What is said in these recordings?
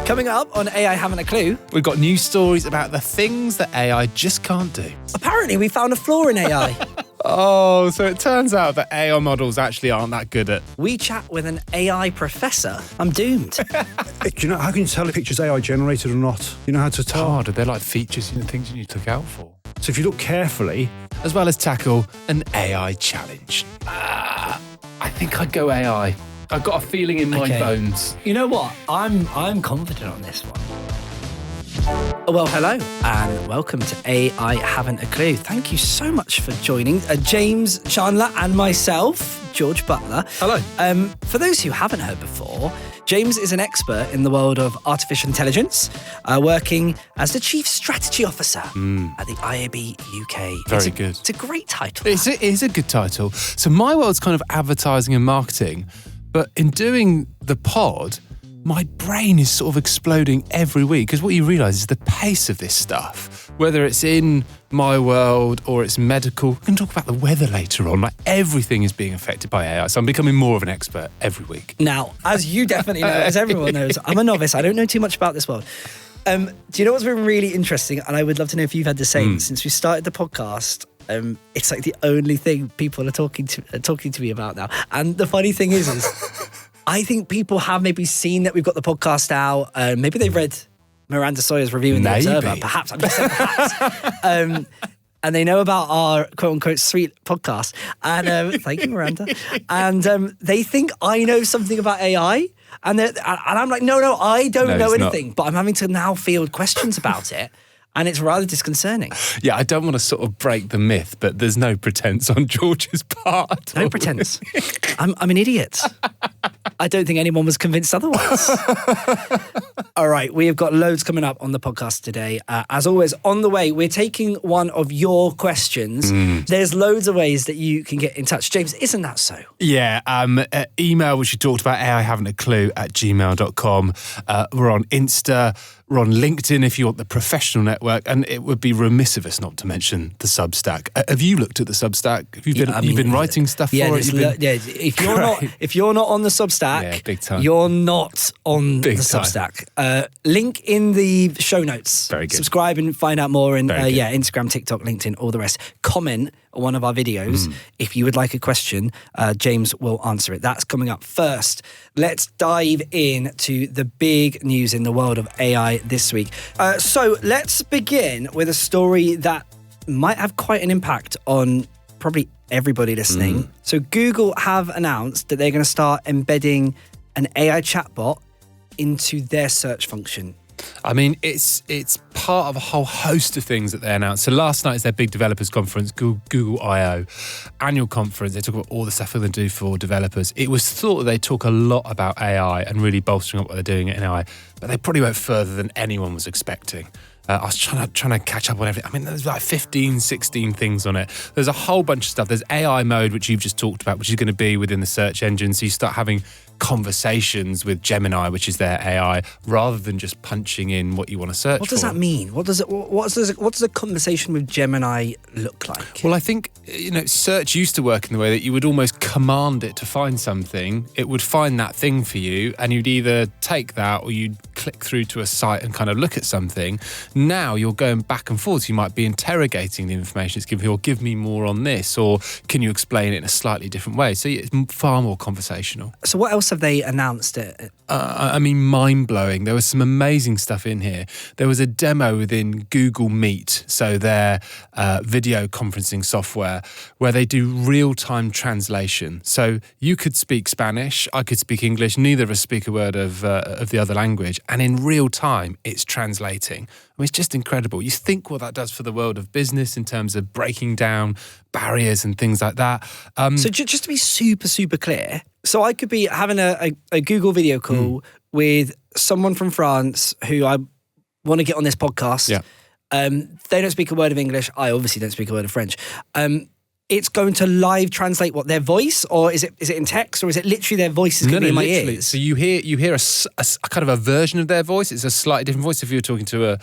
Coming up on AI Haven't a Clue. We've got news stories about the things that AI just can't do. Apparently, we found a flaw in AI. Oh, so it turns out that AI models actually aren't that good at... We chat with an AI professor. I'm doomed. Do you know, how can you tell if a picture's AI generated or not? You know how to tell? Hard. Are there like features and things you need to look out for? So if you look carefully... As well as tackle an AI challenge. I think I'd go AI. I've got a feeling in my bones. You know what? I'm confident on this one. Well, hello and welcome to AI Haven't a Clue. Thank you so much for joining James Chandler and myself, George Butler. Hello. For those who haven't heard before, James is an expert in the world of artificial intelligence, working as the Chief Strategy Officer at the IAB UK. Very good. It's a great title. It is a good title. So my world's kind of advertising and marketing, but in doing the pod, my brain is sort of exploding every week because what you realise is the pace of this stuff, whether it's in my world or it's medical. We can talk about the weather later on. Like everything is being affected by AI. So I'm becoming more of an expert every week. Now, as you definitely know, as everyone knows, I'm a novice. I don't know too much about this world. Do you know what's been really interesting? And I would love to know if you've had the same. Since we started the podcast, it's like the only thing people are talking to me about now. And the funny thing is I think people have maybe seen that we've got the podcast out. Maybe they've read Miranda Sawyer's review in The Observer. Perhaps. I'm just saying perhaps. And they know about our quote-unquote sweet podcast. And thank you, Miranda. And they think I know something about AI. And I'm like, no, I don't know anything. But I'm having to now field questions about it. And it's rather disconcerting. Yeah, I don't want to sort of break the myth, but there's no pretense on George's part. No pretense. I'm an idiot. I don't think anyone was convinced otherwise. All right, we have got loads coming up on the podcast today. As always, on the way, we're taking one of your questions. There's loads of ways that you can get in touch. James, isn't that so? Yeah, email, which you talked about, AI Haven't a Clue @gmail.com. We're on Insta. We're on LinkedIn if you want the professional network, and it would be remiss of us not to mention the Substack. Have you looked at the Substack? Have you been? You've been writing stuff for it. If you're not on the Substack, big time. You're not on the Substack. Link in the show notes. Very good. Subscribe and find out more. And Instagram, TikTok, LinkedIn, all the rest. Comment on one of our videos if you would like a question. James will answer it. That's coming up first. Let's dive into the big news in the world of AI this week. So let's begin with a story that might have quite an impact on probably everybody listening. So Google have announced that they're going to start embedding an AI chatbot into their search function. I mean, it's part of a whole host of things that they announced. So last night is their big developers conference, Google I/O annual conference. They talk about all the stuff they're going to do for developers. It was thought that they talk a lot about AI and really bolstering up what they're doing in AI, but they probably went further than anyone was expecting. I was trying to catch up on everything. I mean, there's like 15, 16 things on it. There's a whole bunch of stuff. There's AI mode, which you've just talked about, which is going to be within the search engine. So you start having conversations with Gemini, which is their AI, rather than just punching in what you want to search for. What does that mean? What does a conversation with Gemini look like? Well, I think, search used to work in the way that you would almost command it to find something. It would find that thing for you, and you'd either take that or you'd click through to a site and kind of look at something. Now you're going back and forth. You might be interrogating the information it's giving you, or give me more on this, or can you explain it in a slightly different way? So it's far more conversational. So what else have they announced? I mean, mind-blowing. There was some amazing stuff in here. There was a demo within Google Meet, so their video conferencing software, where they do real-time translation. So you could speak Spanish, I could speak English, neither of us speak a word of the other language, and in real time, it's translating. I mean, it's just incredible. You think what that does for the world of business in terms of breaking down barriers and things like that. So just to be super, super clear, so I could be having a Google video call with someone from France who I want to get on this podcast. Yeah. They don't speak a word of English. I obviously don't speak a word of French. it's going to live translate what their voice, or is it in text, or is it literally their voice is going to be in my ears? So you hear a kind of a version of their voice. It's a slightly different voice. If you were talking to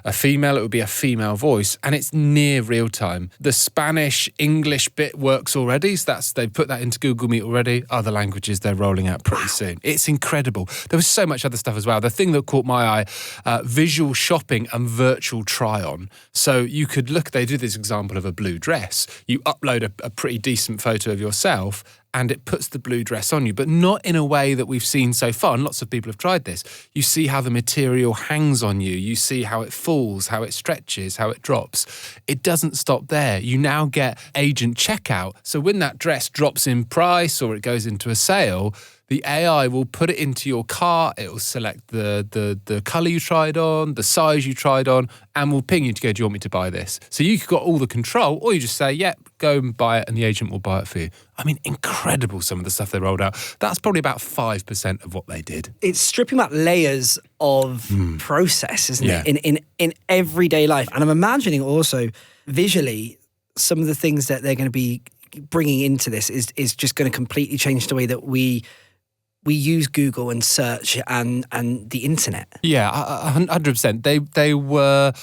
a female, it would be a female voice, and it's near real time. The Spanish English bit works already, so they've put that into Google Meet already. Other languages they're rolling out pretty soon. It's incredible. There was so much other stuff as well. The thing that caught my eye: visual shopping and virtual try on. So you could they do this example of a blue dress. You upload a pretty decent photo of yourself and it puts the blue dress on you, but not in a way that we've seen so far. And lots of people have tried this. You see how the material hangs on you. You see how it falls, how it stretches, how it drops. It doesn't stop there. You now get agent checkout. So when that dress drops in price or it goes into a sale, the AI will put it into your cart. It will select the colour you tried on, the size you tried on, and will ping you to go, do you want me to buy this? So you've got all the control, or you just say, yeah, go and buy it, and the agent will buy it for you. I mean, incredible, some of the stuff they rolled out. That's probably about 5% of what they did. It's stripping back layers of process, isn't it, in everyday life. And I'm imagining also visually some of the things that they're going to be bringing into this is just going to completely change the way that we use Google and search and the internet. Yeah, 100%. They were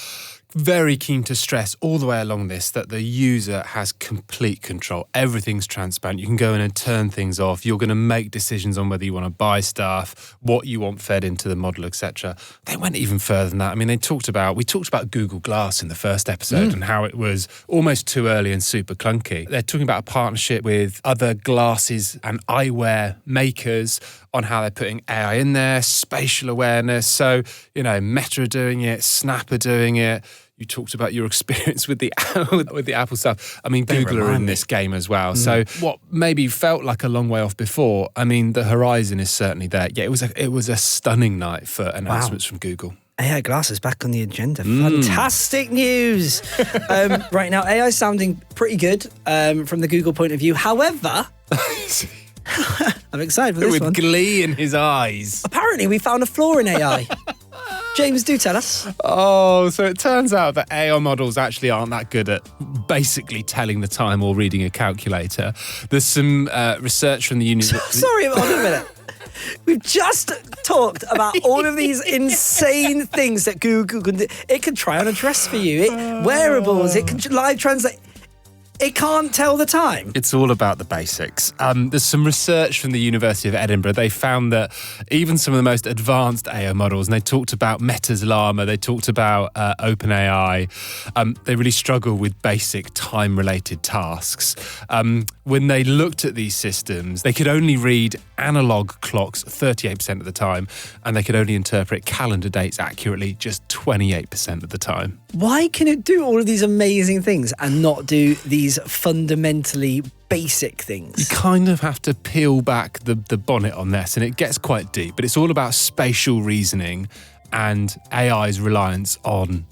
very keen to stress all the way along this that the user has complete control. Everything's transparent. You can go in and turn things off. You're going to make decisions on whether you want to buy stuff, what you want fed into the model, etc. They went even further than that. I mean, we talked about Google Glass in the first episode and how it was almost too early and super clunky. They're talking about a partnership with other glasses and eyewear makers on how they're putting AI in there, spatial awareness. So, Meta are doing it, Snap are doing it. You talked about your experience with the Apple stuff. I mean, Google are in this game as well. So what maybe felt like a long way off before, I mean, the horizon is certainly there. Yeah, it was a stunning night for announcements from Google. AI glasses back on the agenda. Fantastic news. Right now, AI is sounding pretty good from the Google point of view. However, I'm excited for this one. With glee in his eyes. Apparently, we found a flaw in AI. James, do tell us. Oh, so it turns out that AI models actually aren't that good at basically telling the time or reading a calculator. There's some research from the university. Sorry, hold on a minute. We've just talked about all of these insane things that Google can do. It can try on a dress for you. Wearables. It can live translate. It can't tell the time. It's all about the basics. There's some research from the University of Edinburgh. They found that even some of the most advanced AI models, and they talked about Meta's Llama, they talked about OpenAI, they really struggle with basic time-related tasks. When they looked at these systems, they could only read analog clocks 38% of the time, and they could only interpret calendar dates accurately just 28% of the time. Why can it do all of these amazing things and not do these fundamentally basic things? You kind of have to peel back the bonnet on this, and it gets quite deep, but it's all about spatial reasoning and AI's reliance on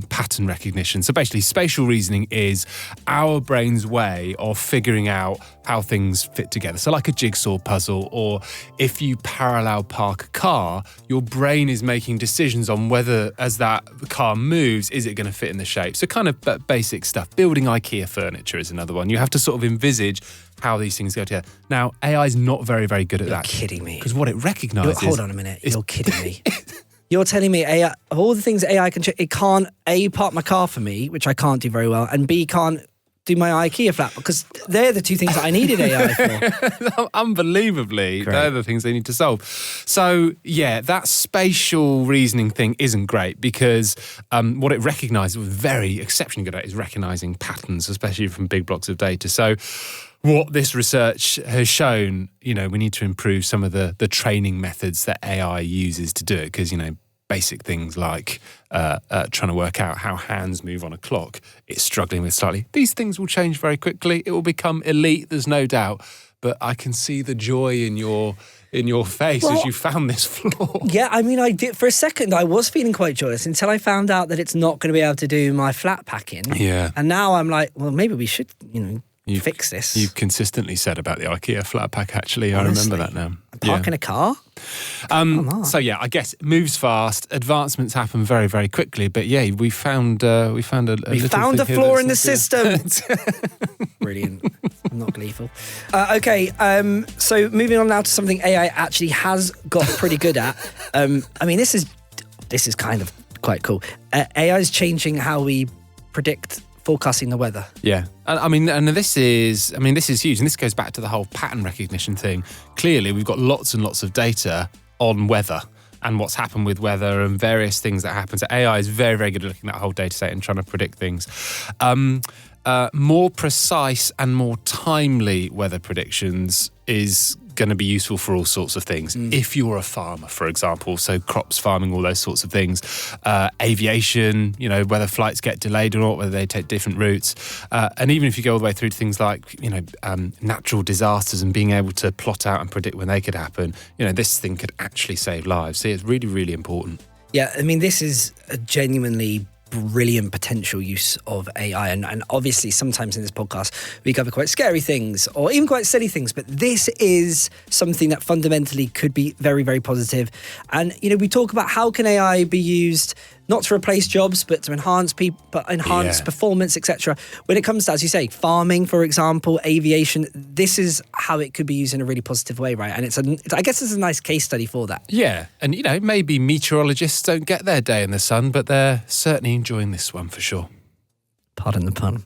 pattern recognition. So basically, spatial reasoning is our brain's way of figuring out how things fit together. So like a jigsaw puzzle, or if you parallel park a car, your brain is making decisions on whether, as that car moves, is it going to fit in the shape? So kind of basic stuff. Building IKEA furniture is another one. You have to sort of envisage how these things go together. Now, AI is not very, very good at that. You're kidding me. Because what it recognises... Hold on a minute. You're kidding me. You're telling me AI, of all the things AI can check, it can't A, park my car for me, which I can't do very well, and B, can't do my IKEA flat, because they're the two things that I needed AI for. Unbelievably, Great. They're the things they need to solve. So, yeah, that spatial reasoning thing isn't great, because what it recognises, was very exceptionally good at, is recognising patterns, especially from big blocks of data. So what this research has shown, we need to improve some of the training methods that AI uses to do it, because, basic things like trying to work out how hands move on a clock, it's struggling with slightly. These things will change very quickly. It will become elite, there's no doubt. But I can see the joy in your face as you found this flaw. Yeah, I mean, I did for a second. I was feeling quite joyous until I found out that it's not going to be able to do my flat packing. Yeah. And now I'm like, well, maybe we should, fix this. You've consistently said about the IKEA flat pack, actually. Honestly, I remember that now. Parking a car? So yeah, I guess it moves fast. Advancements happen very, very quickly. But yeah, we found a flaw in the system. Brilliant. I'm not gleeful. Okay, so moving on now to something AI actually has got pretty good at. I mean, this is kind of quite cool. AI is changing how we predict forecasting the weather. Yeah. I mean, this is huge. And this goes back to the whole pattern recognition thing. Clearly, we've got lots and lots of data on weather and what's happened with weather and various things that happen. So AI is very, very good at looking at that whole data set and trying to predict things. More precise and more timely weather predictions is going to be useful for all sorts of things. If you're a farmer, for example, so crops, farming, all those sorts of things. Aviation, whether flights get delayed or not, whether they take different routes. And even if you go all the way through to things like, natural disasters and being able to plot out and predict when they could happen, this thing could actually save lives. So it's really, really important. Yeah, I mean, this is a genuinely brilliant potential use of AI, and obviously sometimes in this podcast we cover quite scary things or even quite silly things, but this is something that fundamentally could be very, very positive. And we talk about how can AI be used not to replace jobs but to enhance performance, etc. When it comes to, as you say, farming, for example, aviation, this is how it could be used in a really positive way, right? And I guess it's a nice case study for that. Yeah, and maybe meteorologists don't get their day in the sun, but they're certainly enjoying this one for sure. Pardon the pun.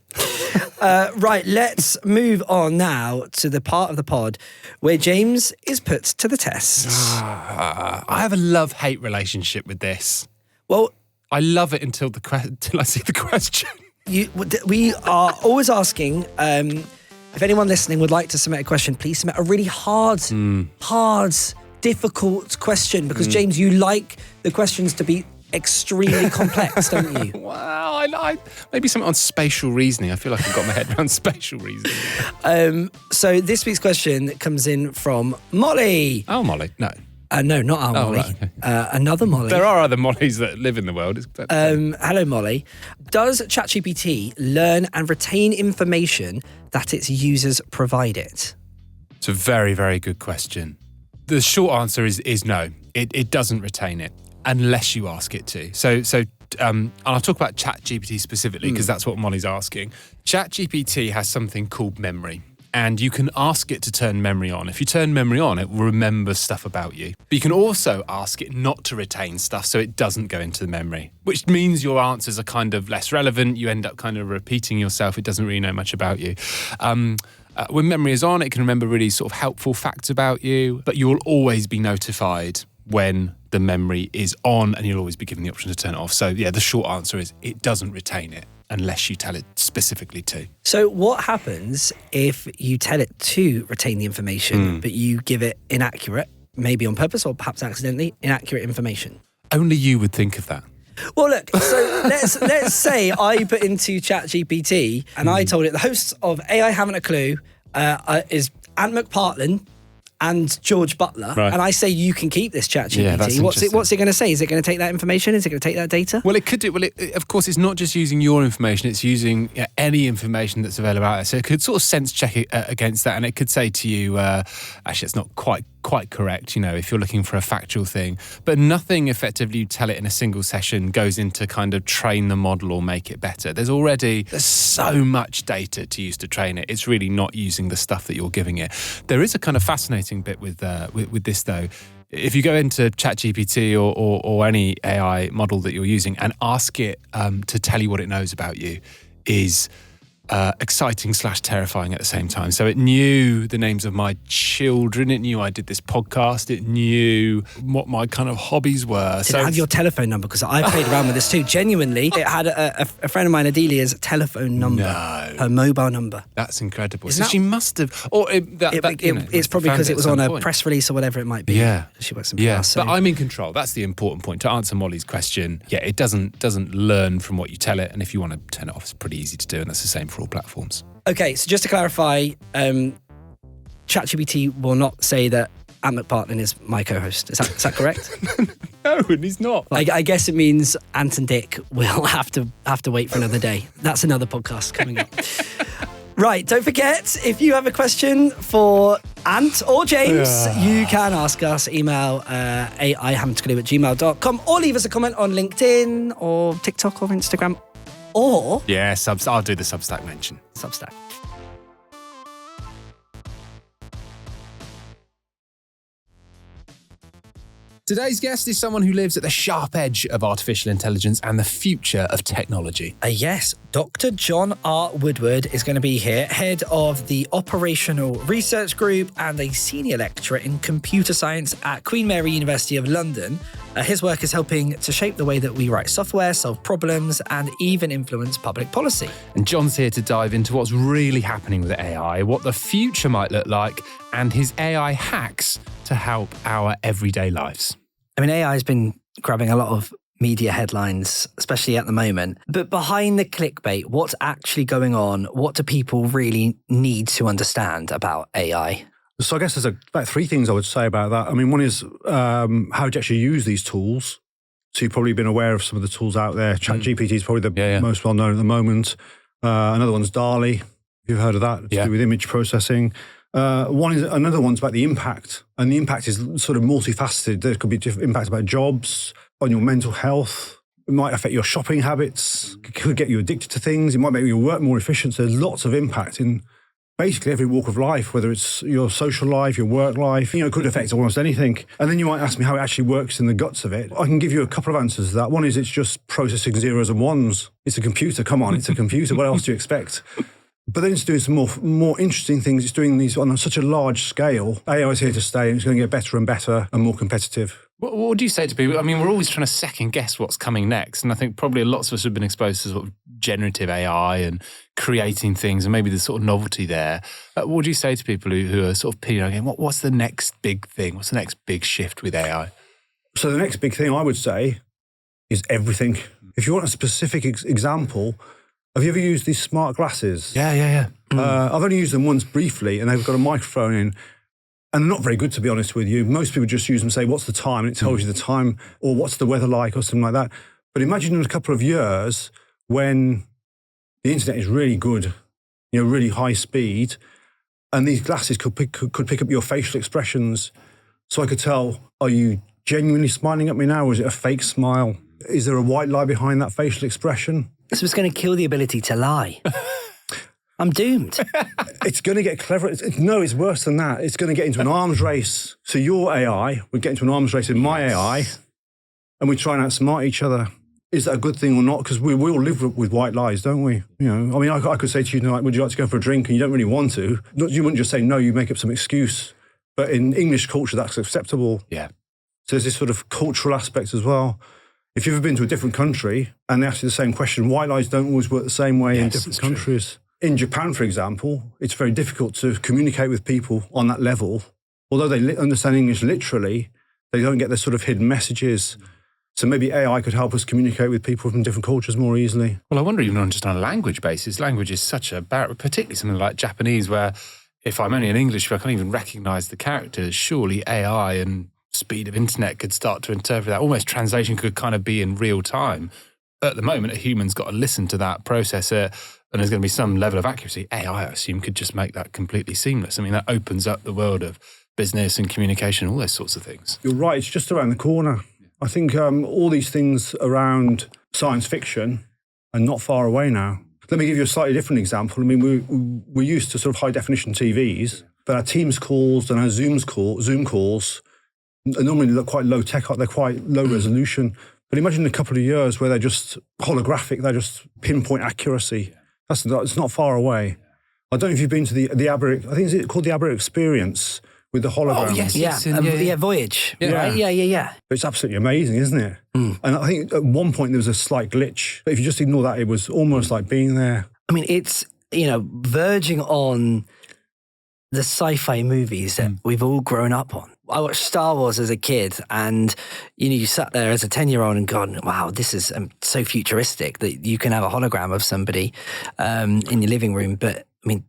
Right, let's move on now to the part of the pod where James is put to the test. I have a love-hate relationship with this. Well, I love it until I see the question. We are always asking, if anyone listening would like to submit a question, please submit a really hard, difficult question, because James, you like the questions to be extremely complex, don't you? Well, I maybe something on spatial reasoning. I feel like I've got my head around spatial reasoning. So this week's question comes in from Molly. Oh, Molly, no. No, not our Molly. Right, okay. Another Molly. There are other Mollys that live in the world. Hello, Molly. Does ChatGPT learn and retain information that its users provide it? It's a very, very good question. The short answer is no. It doesn't retain it unless you ask it to. So and I'll talk about ChatGPT specifically because that's what Molly's asking. ChatGPT has something called memory. And you can ask it to turn memory on. If you turn memory on, it will remember stuff about you. But you can also ask it not to retain stuff so it doesn't go into the memory, which means your answers are kind of less relevant. You end up kind of repeating yourself. It doesn't really know much about you. When memory is on, it can remember really sort of helpful facts about you, but you'll always be notified when the memory is on and you'll always be given the option to turn it off. So yeah, the short answer is it doesn't retain it unless you tell it specifically to. So what happens if you tell it to retain the information, but you give it inaccurate, maybe on purpose or perhaps accidentally, inaccurate information? Only you would think of that. Well, look, so let's say I put into ChatGPT and I told it the hosts of AI Haven't a Clue is Ant McPartlin and George Butler, right. And I say you can keep this ChatGPT. Yeah, what's it going to say? Is it going to take that information? Is it going to take that data? Well, it could do. Well, of course, it's not just using your information; it's using any information that's available out there. So it could sort of sense check it against that, and it could say to you, "Actually, it's not quite correct." If you're looking for a factual thing, but nothing effectively you tell it in a single session goes into kind of train the model or make it better. There's so much data to use to train it. It's really not using the stuff that you're giving it. There is a kind of fascinating bit with this though. If you go into ChatGPT or any AI model that you're using and ask it to tell you what it knows about you, is exciting / terrifying at the same time. So it knew the names of my children. It knew I did this podcast. It knew what my kind of hobbies were. Did it have your telephone number? Because I played around with this too. Genuinely, it had a friend of mine, Adelia's telephone number. No. Her mobile number. That's incredible. So she must have... it's probably because it was on a press release or whatever it might be. Yeah. She works in PR, so. But I'm in control. That's the important point. To answer Molly's question, it doesn't learn from what you tell it. And if you want to turn it off, it's pretty easy to do. And that's the same for all platforms. Okay, so just to clarify, ChatGPT will not say that Ant McPartlin is my co-host. Is that correct? No, and he's not. I guess it means Ant and Dick will have to wait for another day. That's another podcast coming up. Right, don't forget, if you have a question for Ant or James, you can ask us. Email aihaven'taclue@gmail.com or leave us a comment on LinkedIn or TikTok or Instagram or... Yeah, I'll do the Substack mention. Substack. Today's guest is someone who lives at the sharp edge of artificial intelligence and the future of technology. Yes, Dr. John R. Woodward is going to be here, head of the Operational Research Group and a senior lecturer in computer science at Queen Mary University of London. His work is helping to shape the way that we write software, solve problems, and even influence public policy. And John's here to dive into what's really happening with AI, what the future might look like, and his AI hacks to help our everyday lives. I mean, AI has been grabbing a lot of media headlines, especially at the moment. But behind the clickbait, what's actually going on? What do people really need to understand about AI? So I guess there's about three things I would say about that. I mean, one is how do you actually use these tools? So you've probably been aware of some of the tools out there. ChatGPT is probably the most well-known at the moment. Another one's DALL-E. You've heard of that, to do with image processing. Another one's about the impact, and the impact is sort of multifaceted. There could be different impacts about jobs, on your mental health. It might affect your shopping habits. It could get you addicted to things. It might make your work more efficient. So there's lots of impact in basically every walk of life, whether it's your social life, your work life. It could affect almost anything. And then you might ask me how it actually works in the guts of it. I can give you a couple of answers to that. One is it's just processing zeros and ones. It's a computer. Come on, it's a computer. What else do you expect? But then it's doing some more interesting things. It's doing these on such a large scale. AI is here to stay, and it's going to get better and better and more competitive. What would you say to people? I mean, we're always trying to second guess what's coming next. And I think probably lots of us have been exposed to sort of generative AI and creating things and maybe the sort of novelty there. What would you say to people who are sort of peeling again, what's the next big thing? What's the next big shift with AI? So the next big thing I would say is everything. If you want a specific example, have you ever used these smart glasses? Yeah. I've only used them once briefly, and they've got a microphone in. And they're not very good, to be honest with you. Most people just use them and say, what's the time? And it tells you the time, or what's the weather like, or something like that. But imagine in a couple of years when the internet is really good, really high speed, and these glasses could pick up your facial expressions. So I could tell, are you genuinely smiling at me now, or is it a fake smile? Is there a white lie behind that facial expression? This was going to kill the ability to lie. I'm doomed. It's going to get clever. No, it's worse than that. It's going to get into an arms race. So your AI would get into an arms race with my AI, and we try and outsmart each other. Is that a good thing or not? Because we all live with white lies, don't we? I could say to you tonight, would you like to go for a drink? And you don't really want to. You wouldn't just say no, you make up some excuse. But in English culture, that's acceptable. Yeah. So there's this sort of cultural aspect as well. If you've ever been to a different country and they ask you the same question, white lies don't always work the same way in different countries. True. In Japan, for example, it's very difficult to communicate with people on that level. Although they understand English literally, they don't get the sort of hidden messages. So maybe AI could help us communicate with people from different cultures more easily. Well, I wonder even on just on a language basis. Language is such a barrier, particularly something like Japanese, where if I'm only an English, I can't even recognise the characters. Surely AI and speed of internet could start to interpret that. Almost translation could kind of be in real time. At the moment, a human's got to listen to that, process it, and there's going to be some level of accuracy. AI, I assume, could just make that completely seamless. I mean, that opens up the world of business and communication, all those sorts of things. You're right. It's just around the corner. I think all these things around science fiction are not far away now. Let me give you a slightly different example. I mean, we're used to sort of high-definition TVs, but our Teams calls and our Zoom calls are normally quite low-tech. They're quite low resolution. But imagine a couple of years where they're just holographic. They're just pinpoint accuracy. It's not far away. I don't know if you've been to the Aber, I think it's called the Aber experience with the holograms. Oh, yes. Yeah, Voyage. Yeah. Right? Yeah. It's absolutely amazing, isn't it? And I think at one point there was a slight glitch. But if you just ignore that, it was almost like being there. I mean, it's, verging on the sci-fi movies that we've all grown up on. I watched Star Wars as a kid, and you sat there as a 10-year-old and gone, wow, this is so futuristic that you can have a hologram of somebody in your living room. But I mean,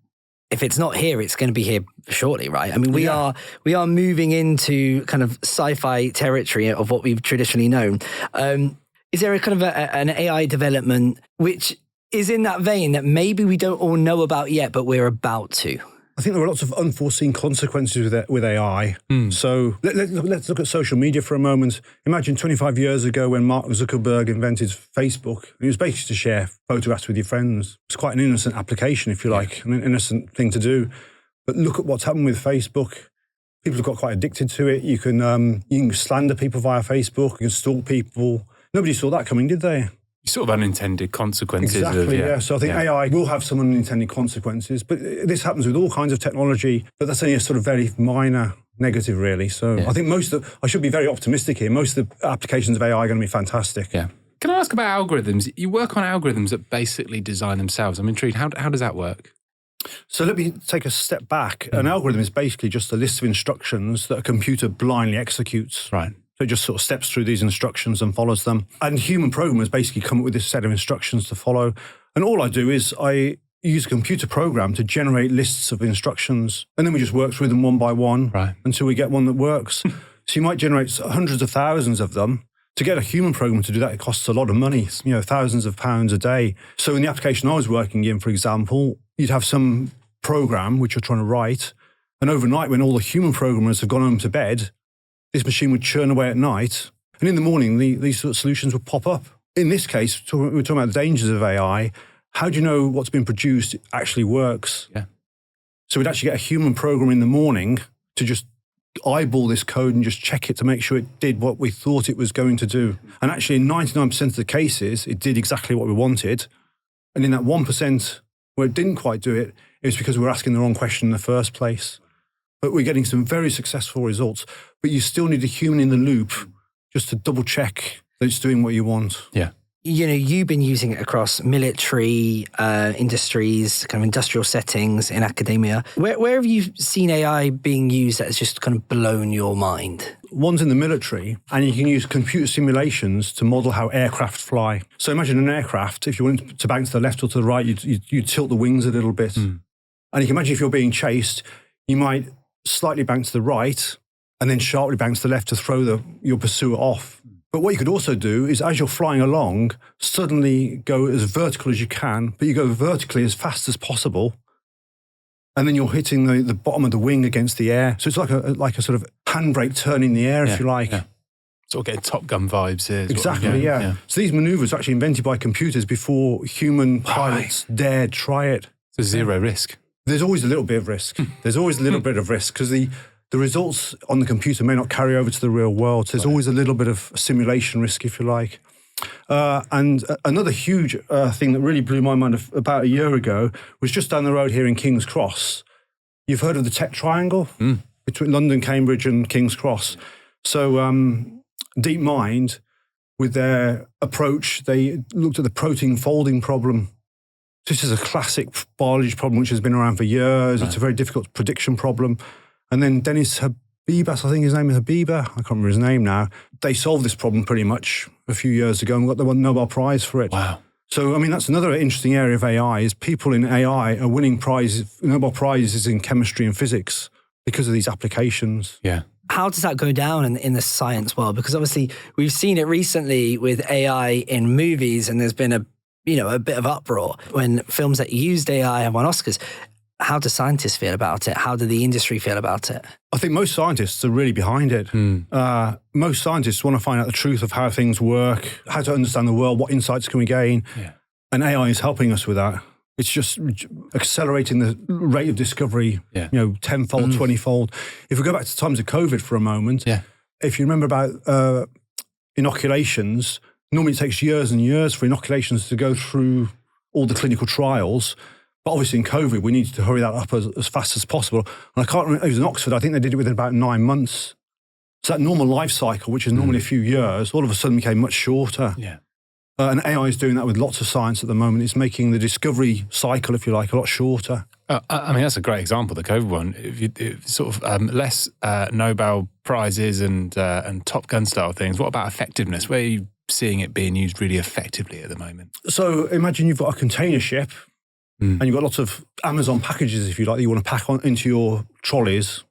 if it's not here, it's going to be here shortly, right? I mean, we are moving into kind of sci-fi territory of what we've traditionally known. Is there a kind of an AI development which is in that vein that maybe we don't all know about yet, but we're about to? I think there are lots of unforeseen consequences with AI. So let's look at social media for a moment. Imagine 25 years ago when Mark Zuckerberg invented Facebook. It was basically to share photographs with your friends. It's quite an innocent application, if you like, an innocent thing to do. But look at what's happened with Facebook. People have got quite addicted to it. You can slander people via Facebook. You can stalk people. Nobody saw that coming, did they? Sort of unintended consequences. Exactly, yeah. So I think AI will have some unintended consequences, but this happens with all kinds of technology, but that's only a sort of very minor negative, really. So I think I should be very optimistic here. Most of the applications of AI are going to be fantastic. Yeah. Can I ask about algorithms? You work on algorithms that basically design themselves. I'm intrigued. How does that work? So let me take a step back. An algorithm is basically just a list of instructions that a computer blindly executes. Right. So it just sort of steps through these instructions and follows them. And human programmers basically come up with this set of instructions to follow. And all I do is I use a computer program to generate lists of instructions. And then we just work through them one by one until we get one that works. So you might generate hundreds of thousands of them. To get a human program to do that, it costs a lot of money, thousands of pounds a day. So in the application I was working in, for example, you'd have some program which you're trying to write. And overnight, when all the human programmers have gone home to bed, this machine would churn away at night, and in the morning, these sort of solutions would pop up. In this case, we're talking about the dangers of AI. How do you know what's been produced actually works? Yeah. So we'd actually get a human program in the morning to just eyeball this code and just check it to make sure it did what we thought it was going to do. And actually, in 99% of the cases, it did exactly what we wanted. And in that 1% where it didn't quite do it, it was because we were asking the wrong question in the first place. But we're getting some very successful results. But you still need a human in the loop just to double check that it's doing what you want. Yeah. You've been using it across military, industries, kind of industrial settings, in academia. Where have you seen AI being used that has just kind of blown your mind? One's in the military, and you can use computer simulations to model how aircraft fly. So imagine an aircraft, if you want to bank to the left or to the right, you tilt the wings a little bit. And you can imagine if you're being chased, you might slightly bank to the right and then sharply bank to the left to throw your pursuer off. But what you could also do is, as you're flying along, suddenly go as vertical as you can, but you go vertically as fast as possible, and then you're hitting the bottom of the wing against the air. So it's like a sort of handbrake turn in the air, if you like. Yeah. Sort of getting Top Gun vibes here. Exactly, yeah. So these manoeuvres were actually invented by computers before human pilots dared try it. So zero risk. There's always a little bit of risk. There's always a little bit of risk because the results on the computer may not carry over to the real world. So there's always a little bit of simulation risk, if you like. And another huge thing that really blew my mind about a year ago was just down the road here in King's Cross. You've heard of the Tech Triangle between London, Cambridge and King's Cross. So DeepMind, with their approach, they looked at the protein folding problem. This is a classic biology problem which has been around for years. Right. It's a very difficult prediction problem. And then Dennis Habibas, I think his name is Habiba, I can't remember his name now. They solved this problem pretty much a few years ago and got the Nobel Prize for it. Wow. So, I mean, that's another interesting area of AI, is people in AI are winning Nobel Prizes in chemistry and physics because of these applications. Yeah. How does that go down in the science world? Because obviously we've seen it recently with AI in movies, and there's been a bit of uproar when films that used AI have won Oscars. How do scientists feel about it? How do the industry feel about it? I think most scientists are really behind it. Most scientists want to find out the truth of how things work, how to understand the world, what insights can we gain. Yeah. And AI is helping us with that. It's just accelerating the rate of discovery, tenfold, 20-fold. If we go back to times of COVID for a moment, if you remember about inoculations, normally it takes years and years for inoculations to go through all the clinical trials. But obviously in COVID, we needed to hurry that up as fast as possible. And I can't remember, it was in Oxford, I think they did it within about 9 months. So that normal life cycle, which is normally a few years, all of a sudden became much shorter. Yeah. And AI is doing that with lots of science at the moment. It's making the discovery cycle, if you like, a lot shorter. I mean, that's a great example, the COVID one. If sort of less Nobel Prizes and Top Gun style things. What about effectiveness? Where are you seeing it being used really effectively at the moment? So imagine you've got a container ship and you've got lots of Amazon packages, if you like, that you want to pack on into your trolleys.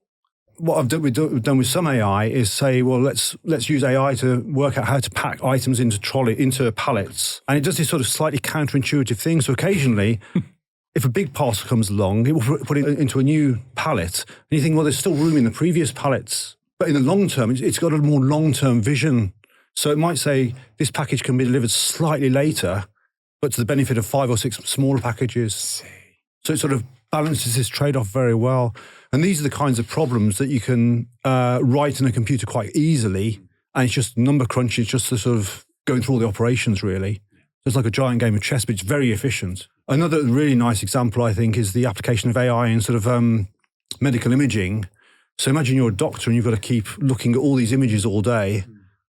what I've done with some AI is say, well, let's use AI to work out how to pack items into pallets. And it does this sort of slightly counterintuitive thing. So occasionally, if a big parcel comes along, it will put it into a new pallet. And you think, well, there's still room in the previous pallets. But in the long term, it's got a more long-term vision. So it might say this package can be delivered slightly later, but to the benefit of 5 or 6 smaller packages. So it sort of balances this trade-off very well. And these are the kinds of problems that you can write in a computer quite easily. And it's just number crunching. It's just the sort of going through all the operations, really. It's like a giant game of chess, but it's very efficient. Another really nice example, I think, is the application of AI in sort of medical imaging. So imagine you're a doctor and you've got to keep looking at all these images all day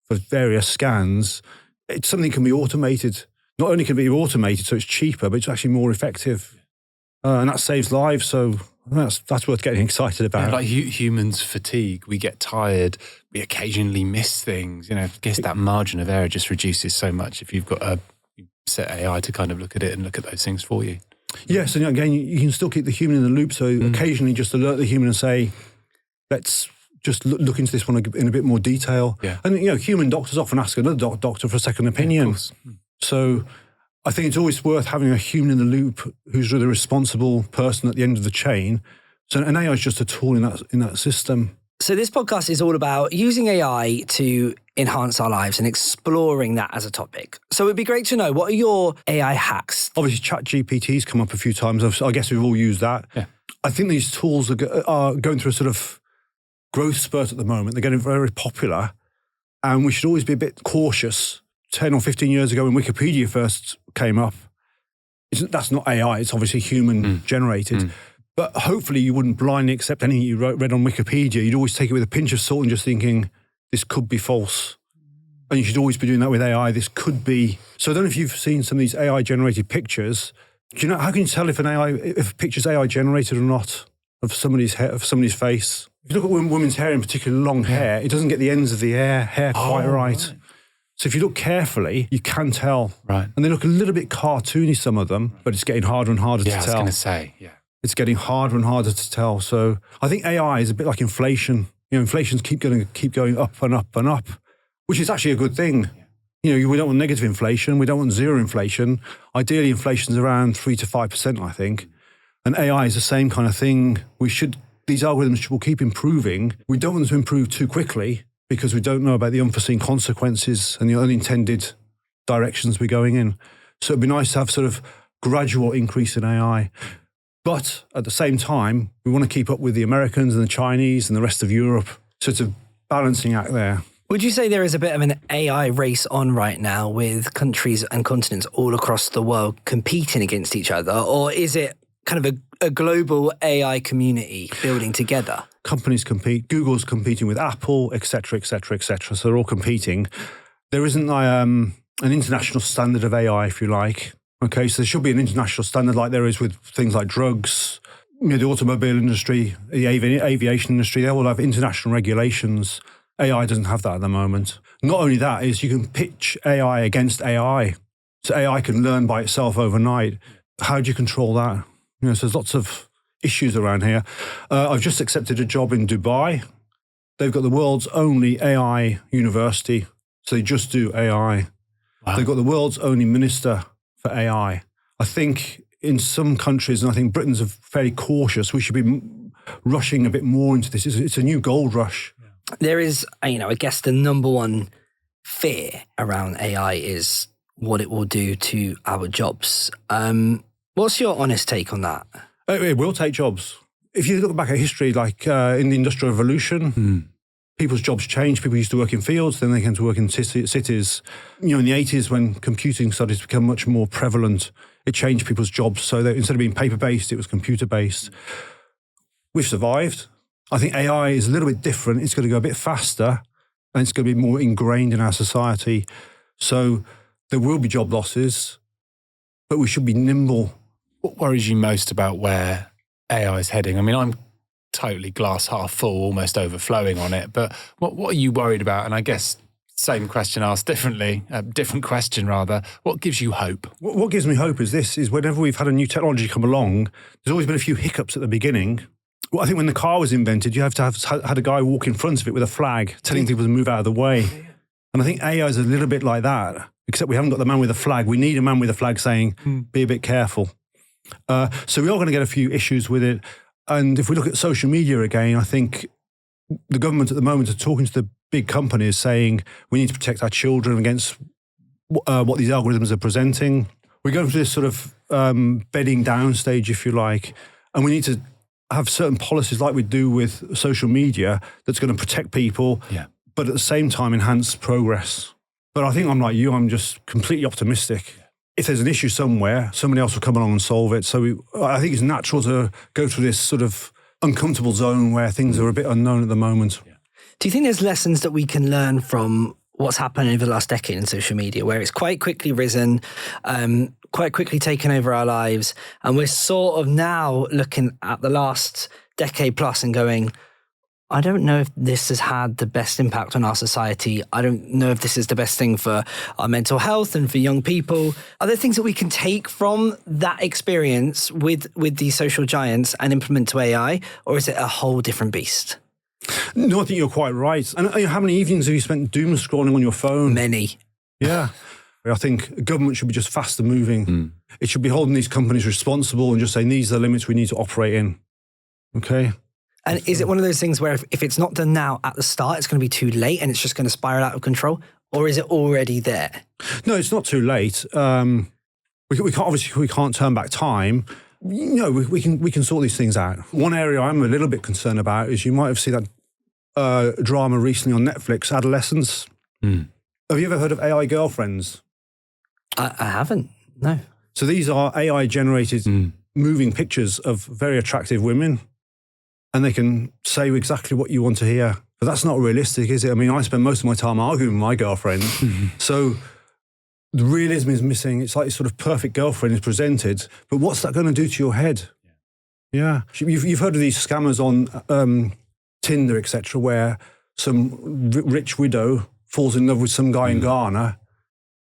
for various scans. It's something that can be automated. Not only can it be automated, so it's cheaper, but it's actually more effective. And that saves lives, so that's worth getting excited about. Yeah, like humans fatigue, we get tired, we occasionally miss things. I guess that margin of error just reduces so much if you've got a set AI to kind of look at it and look at those things for you. Yes, and again, you can still keep the human in the loop, so occasionally just alert the human and say, let's just look into this one in a bit more detail. Yeah. And, human doctors often ask another doctor for a second opinion. Yeah, so I think it's always worth having a human in the loop who's the responsible person at the end of the chain. So an AI is just a tool in that system. So this podcast is all about using AI to enhance our lives and exploring that as a topic. So it'd be great to know, what are your AI hacks? Obviously, ChatGPT's come up a few times. I guess we've all used that. Yeah. I think these tools are going through a sort of growth spurt at the moment. They're getting very popular, and we should always be a bit cautious. 10 or 15 years ago when Wikipedia first came up, that's not AI, it's obviously human generated. But hopefully you wouldn't blindly accept anything you read on Wikipedia. You'd always take it with a pinch of salt and just thinking, this could be false. And you should always be doing that with AI. This could be. So I don't know if you've seen some of these AI generated pictures. Do you know, how can you tell if a picture's AI generated or not of somebody's hair, of somebody's face? If you look at women's hair, in particular long hair, it doesn't get the ends of the hair quite right. So if you look carefully, you can tell. Right. And they look a little bit cartoony, some of them, but it's getting harder and harder to tell. Yeah, I was going to say, yeah. It's getting harder and harder to tell. So I think AI is a bit like inflation. Inflation's keep going up and up and up, which is actually a good thing. We don't want negative inflation. We don't want zero inflation. Ideally, inflation's around 3 to 5%, I think. And AI is the same kind of thing. These algorithms will keep improving. We don't want them to improve too quickly, because we don't know about the unforeseen consequences and the unintended directions we're going in. So it'd be nice to have sort of gradual increase in AI. But at the same time, we want to keep up with the Americans and the Chinese and the rest of Europe. So it's a balancing act there. Would you say there is a bit of an AI race on right now with countries and continents all across the world competing against each other? Or is it kind of a global AI community building together? Companies compete. Google's competing with Apple, et cetera, et cetera, et cetera. So they're all competing. There isn't an international standard of AI, if you like. Okay, so there should be an international standard like there is with things like drugs. The automobile industry, the aviation industry, they all have international regulations. AI doesn't have that at the moment. Not only that, is you can pitch AI against AI. So AI can learn by itself overnight. How do you control that? So there's lots of issues around here. I've just accepted a job in Dubai. They've got the world's only AI university. So they just do AI. Wow. They've got the world's only minister for AI. I think in some countries, and I think Britain's fairly cautious, we should be rushing a bit more into this. It's a new gold rush. There is, I guess the number one fear around AI is what it will do to our jobs. What's your honest take on that? It will take jobs. If you look back at history, like in the Industrial Revolution, people's jobs changed. People used to work in fields, then they came to work in cities. In the 80s, when computing started to become much more prevalent, it changed people's jobs. So that instead of being paper-based, it was computer-based. We've survived. I think AI is a little bit different. It's going to go a bit faster, and it's going to be more ingrained in our society. So there will be job losses, but we should be nimble. What worries you most about where AI is heading? I mean, I'm totally glass half full, almost overflowing on it. But what are you worried about? And I guess same question asked differently, different question rather. What gives you hope? What gives me hope is whenever we've had a new technology come along, there's always been a few hiccups at the beginning. Well, I think when the car was invented, you have to have had a guy walk in front of it with a flag telling people to move out of the way. And I think AI is a little bit like that, except we haven't got the man with a flag. We need a man with a flag saying, be a bit careful. So we are going to get a few issues with it. And if we look at social media again, I think the government at the moment are talking to the big companies saying we need to protect our children against what these algorithms are presenting. We're going through this sort of bedding down stage, if you like, and we need to have certain policies like we do with social media that's going to protect people, but at the same time enhance progress. But I think I'm like you, I'm just completely optimistic. If there's an issue somewhere, somebody else will come along and solve it. So I think it's natural to go through this sort of uncomfortable zone where things are a bit unknown at the moment. Do you think there's lessons that we can learn from what's happened over the last decade in social media, where it's quite quickly risen, quite quickly taken over our lives, and we're sort of now looking at the last decade plus and going, I don't know if this has had the best impact on our society. I don't know if this is the best thing for our mental health and for young people. Are there things that we can take from that experience with these social giants and implement to AI, or is it a whole different beast? No, I think you're quite right. And how many evenings have you spent doom scrolling on your phone? Many. Yeah. I think government should be just faster moving. It should be holding these companies responsible and just saying these are the limits we need to operate in. Okay? And is it one of those things where if it's not done now at the start, it's going to be too late and it's just going to spiral out of control? Or is it already there? No, it's not too late. We can't turn back time. You know, we can sort these things out. One area I'm a little bit concerned about is you might have seen that drama recently on Netflix, Adolescence. Have you ever heard of AI girlfriends? I haven't, no. So these are AI-generated moving pictures of very attractive women, and they can say exactly what you want to hear. But that's not realistic, is it? I mean, I spend most of my time arguing with my girlfriend. So the realism is missing. It's like this sort of perfect girlfriend is presented, but what's that going to do to your head? Yeah. You've heard of these scammers on Tinder, etc., where some rich widow falls in love with some guy in Ghana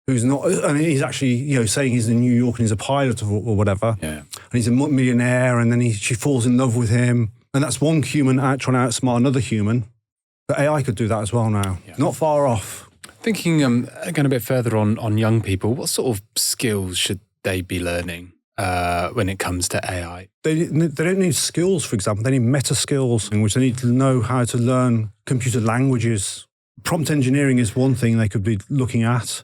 who's not, and he's actually, saying he's in New York and he's a pilot or whatever. Yeah. And he's a millionaire, and then she falls in love with him. And that's one human trying to outsmart another human. But AI could do that as well now. Yeah. Not far off. Thinking going a bit further on young people, what sort of skills should they be learning when it comes to AI? They don't need skills, for example. They need meta skills, in which they need to know how to learn computer languages. Prompt engineering is one thing they could be looking at.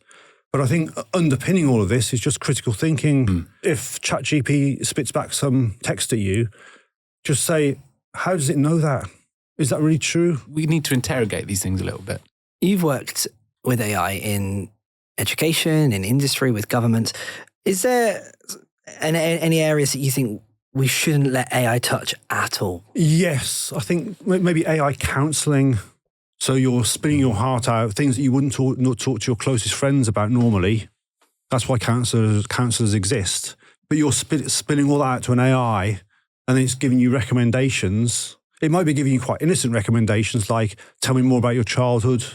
But I think underpinning all of this is just critical thinking. If ChatGPT spits back some text at you, just say, how does it know that? Is that really true? We need to interrogate these things a little bit. You've worked with AI in education, in industry, with government. Is there any areas that you think we shouldn't let AI touch at all? Yes, I think maybe AI counselling. So you're spinning your heart out, things that you wouldn't talk to your closest friends about normally. That's why counsellors exist. But you're spinning all that out to an AI, and it's giving you recommendations. It might be giving you quite innocent recommendations like, tell me more about your childhood.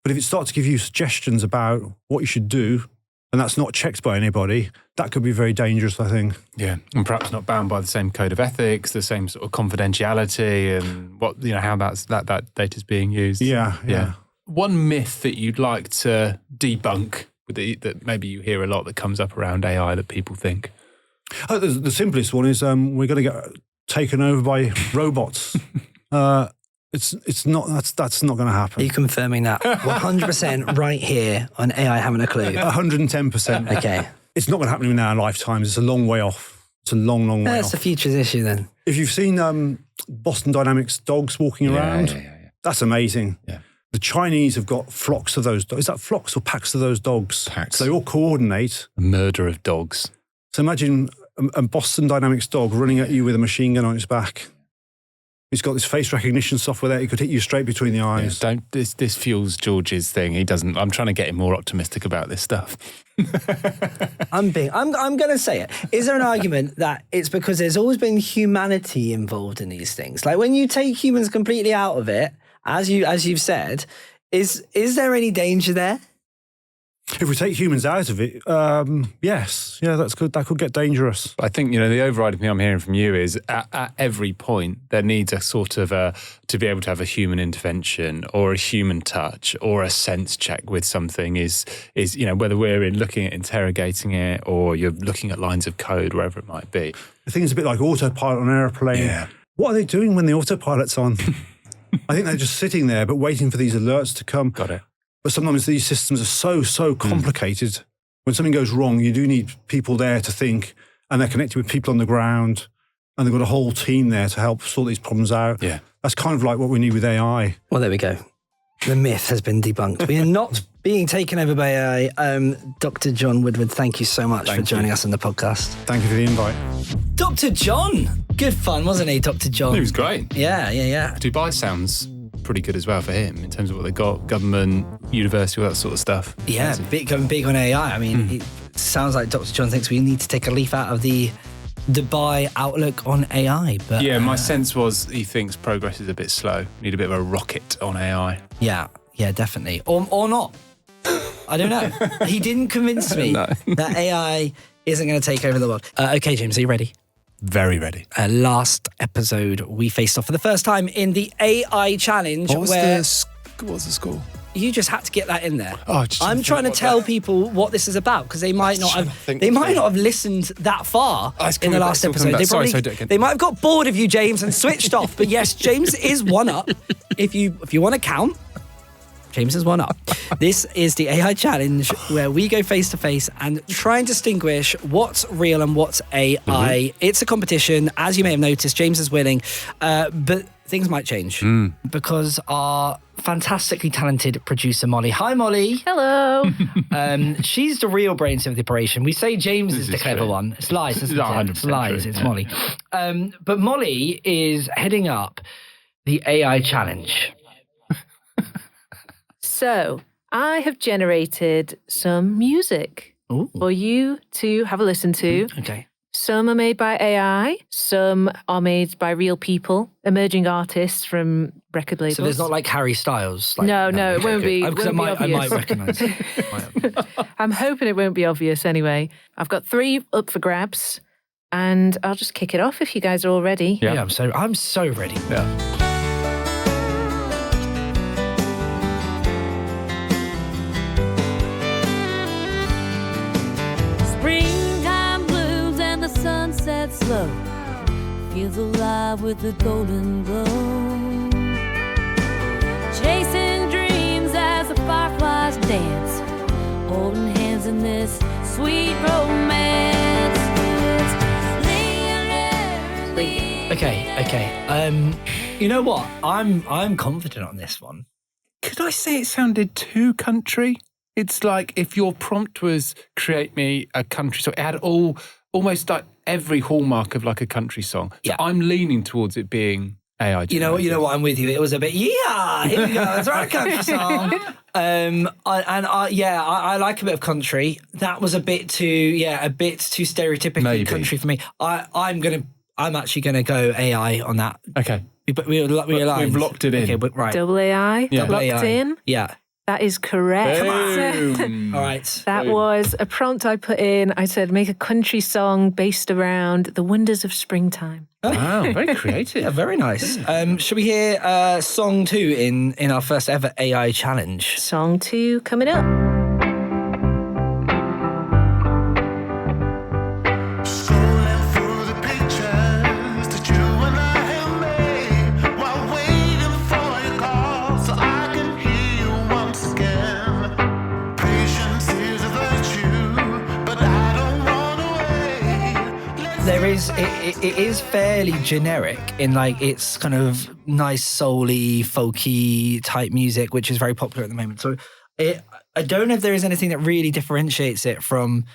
But if it starts to give you suggestions about what you should do, and that's not checked by anybody, that could be very dangerous, I think. Yeah, and perhaps not bound by the same code of ethics, the same sort of confidentiality, and what how that data's being used. Yeah. One myth that you'd like to debunk that maybe you hear a lot that comes up around AI that people think. The simplest one is we're going to get taken over by robots. It's not. That's not going to happen. Are you confirming that 100% right here on AI having a clue? 110%. Okay. It's not going to happen in our lifetimes. It's a long way off. It's a long way off. That's a future's issue then. If you've seen Boston Dynamics dogs walking around, that's amazing. Yeah. The Chinese have got flocks of those dogs. Is that flocks or packs of those dogs? Packs. So they all coordinate. A murder of dogs. So imagine a Boston Dynamics dog running at you with a machine gun on its back. He's got this face recognition software there. He could hit you straight between the eyes. Yeah, this fuels George's thing. He doesn't. I'm trying to get him more optimistic about this stuff. I'm going to say it. Is there an argument that it's because there's always been humanity involved in these things? Like when you take humans completely out of it, as you've said, is there any danger there? If we take humans out of it, yes, yeah, that's good. That could get dangerous. I think, the overriding thing I'm hearing from you is at every point there needs a sort of to be able to have a human intervention or a human touch or a sense check with something is whether we're looking at interrogating it or you're looking at lines of code, wherever it might be. I think it's a bit like autopilot on an airplane. Yeah. What are they doing when the autopilot's on? I think they're just sitting there but waiting for these alerts to come. Got it. But sometimes these systems are so complicated. When something goes wrong, you do need people there to think, and they're connected with people on the ground, and they've got a whole team there to help sort these problems out. Yeah. That's kind of like what we need with AI. Well, there we go. The myth has been debunked. We are not being taken over by AI. Dr. John Woodward, thank you so much for joining us on the podcast. Thank you for the invite. Dr. John! Good fun, wasn't he, Dr. John? He was great. Yeah. Dubai sounds pretty good as well for him in terms of what they got, government, university, all that sort of stuff. Yeah, going big on AI. I mean, it sounds like Dr. John thinks we need to take a leaf out of the Dubai outlook on AI. But yeah, my sense was he thinks progress is a bit slow. Need a bit of a rocket on AI. Yeah, definitely. Or not. I don't know. He didn't convince me that AI isn't going to take over the world. Okay, James, are you ready? Very ready. Last episode, we faced off for the first time in the AI challenge. What was the score? You just had to get that in there. Oh, I'm trying to tell people what this is about because they might not have listened that far in the last episode. They might have got bored of you, James, and switched off. But yes, James is one up. If you want to count, James is one up. This is the AI challenge where we go face to face and try and distinguish what's real and what's AI. It's a competition. As you may have noticed, James is winning, but things might change because our fantastically talented producer, Molly. Hi, Molly. Hello. She's the real brains of the operation. We say James is the clever one. It's lies, isn't it? It's lies. True. It's Molly. But Molly is heading up the AI challenge. So, I have generated some music for you to have a listen to. Okay. Some are made by AI, some are made by real people, emerging artists from record labels. So there's not like Harry Styles? No, it won't be. Because I might recognise it. I'm hoping it won't be obvious anyway. I've got 3 up for grabs, and I'll just kick it off if you guys are all ready. Yeah, I'm so ready. Yeah. Sunset slow, feels alive with the golden glow. Chasing dreams as the fireflies dance, holding hands in this sweet romance. Okay. You know what? I'm confident on this one. Could I say it sounded too country? It's like if your prompt was create me a country song, it had almost like every hallmark of like a country song. Yeah. I'm leaning towards it being AI generated. You know what, I'm with you. It was a bit, here we go, let's write a country song. I like a bit of country. That was a bit too stereotypically country for me. I'm actually gonna go AI on that. Okay. We've locked it in. Okay, but right. Double AI, locked AI. in. Yeah. That is correct. All right. That was a prompt I put in. I said, make a country song based around the wonders of springtime. Wow, very creative. Yeah, very nice. Should we hear song 2 in our first ever AI challenge? Song 2 coming up. It is fairly generic in like it's kind of nice soul-y, folky type music, which is very popular at the moment. So I don't know if there is anything that really differentiates it from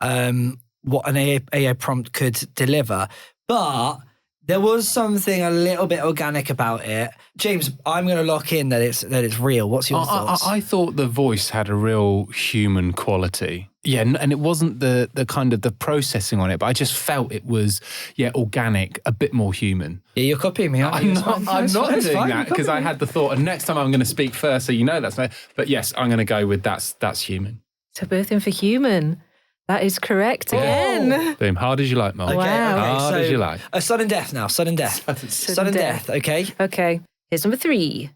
what an AI prompt could deliver, but there was something a little bit organic about it. James, I'm going to lock in that it's real. What's your thoughts? I thought the voice had a real human quality. Yeah, and it wasn't the kind of the processing on it, but I just felt it was, organic, a bit more human. Yeah, you're copying me, aren't you? I'm not doing that because I had the thought, and next time I'm going to speak first, so that's no. But yes, I'm going to go with that's human. So birthing for human. That is correct again. Boom. Hard as you like, Mark. Wow. Hard as you like. Sudden death now. Sudden death. Sudden death. Okay. Okay. Here's number 3.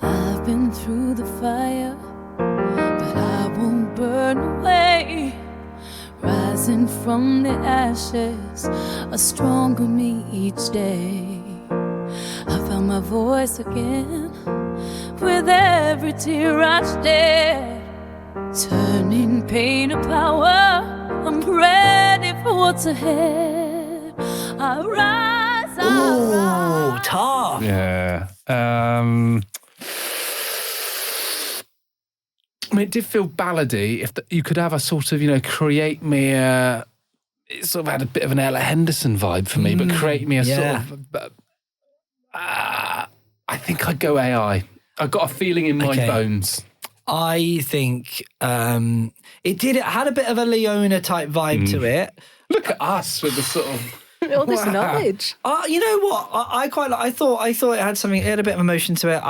I've been through the fire, but I won't burn away. Rising from the ashes, a stronger me each day. I found my voice again with every tear I shed. Turning pain to power, I'm ready for what's ahead. I rise, I rise. Tough. Yeah. I mean, it did feel ballady. If you could have a sort of, create me a... It sort of had a bit of an Ella Henderson vibe for me, but create me a sort of... I think I'd go AI. I've got a feeling in my bones. I think it had a bit of a Leona type vibe to it. Look at us with the sort of... All this knowledge. You know what? I quite like. I thought it had something. It had a bit of emotion to it.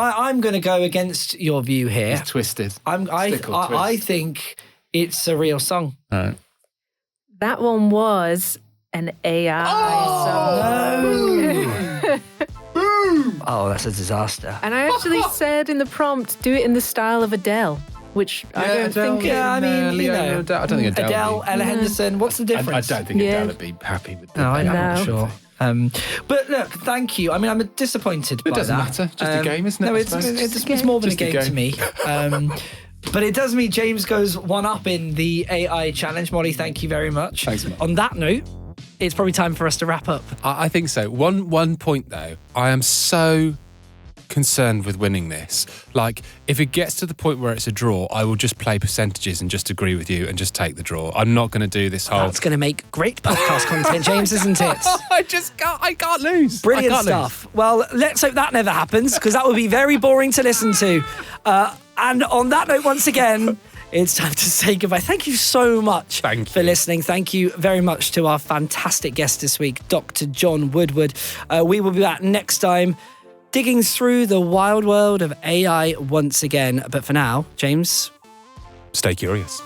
I'm going to go against your view here. It's twisted. I think it's a real song. That one was an AI song. No. Oh, that's a disaster. And I actually said in the prompt, do it in the style of Adele, which I don't think... Yeah, I mean, Leona, I don't think Adele, Ella Henderson, what's the difference? I don't think Adele would be happy with that. No, I'm not sure. But look, thank you. I mean, I'm disappointed by that. It doesn't matter. Just a game, isn't it? No, it's more than a game to me. But it does mean James goes one up in the AI challenge. Molly, thank you very much. Thanks, mate. On that note, it's probably time for us to wrap up. I think so. One point, though. I am so concerned with winning this. Like, if it gets to the point where it's a draw, I will just play percentages and just agree with you and just take the draw. I'm not going to do this whole... That's going to make great podcast content, James, isn't it? I can't lose. Brilliant stuff. Well, let's hope that never happens, because that would be very boring to listen to. And on that note, once again, it's time to say goodbye. Thank you so much for listening. Thank you very much to our fantastic guest this week, Dr. John Woodward. We will be back next time, digging through the wild world of AI once again. But for now, James... Stay curious.